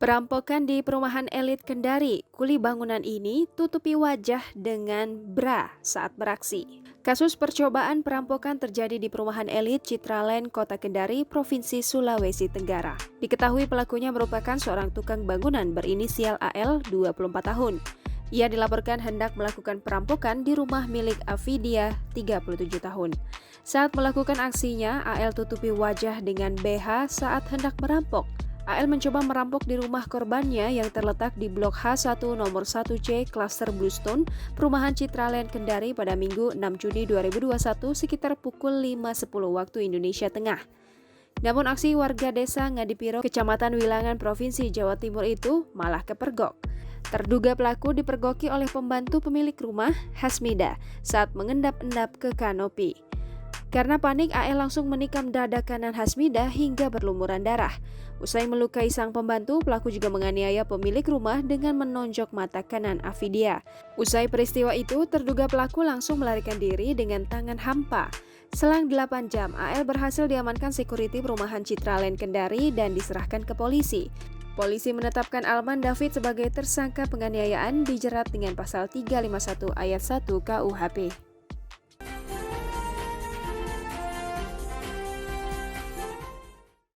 Perampokan di perumahan elit Kendari, kuli bangunan ini tutupi wajah dengan bra saat beraksi. Kasus percobaan perampokan terjadi di perumahan elit Citraland, Kota Kendari, Provinsi Sulawesi Tenggara. Diketahui pelakunya merupakan seorang tukang bangunan berinisial AL, 24 tahun. Ia dilaporkan hendak melakukan perampokan di rumah milik Afidia, 37 tahun. Saat melakukan aksinya, AL tutupi wajah dengan BH saat hendak merampok. AL mencoba merampok di rumah korbannya yang terletak di Blok H1 nomor 1C Klaster Bluestone, Perumahan Citraland Kendari pada Minggu 6 Juni 2021 sekitar pukul 5.10 waktu Indonesia Tengah. Namun aksi warga desa Ngadipiro, Kecamatan Wilangan, Provinsi Jawa Timur itu malah kepergok. Terduga pelaku dipergoki oleh pembantu pemilik rumah, Hasmida, saat mengendap-endap ke kanopi. Karena panik, AL langsung menikam dada kanan Hasmida hingga berlumuran darah. Usai melukai sang pembantu, pelaku juga menganiaya pemilik rumah dengan menonjok mata kanan Afidia. Usai peristiwa itu, terduga pelaku langsung melarikan diri dengan tangan hampa. Selang 8 jam, AL berhasil diamankan sekuriti perumahan Citraland Kendari dan diserahkan ke polisi. Polisi menetapkan Alman David sebagai tersangka penganiayaan dijerat dengan pasal 351 ayat 1 KUHP.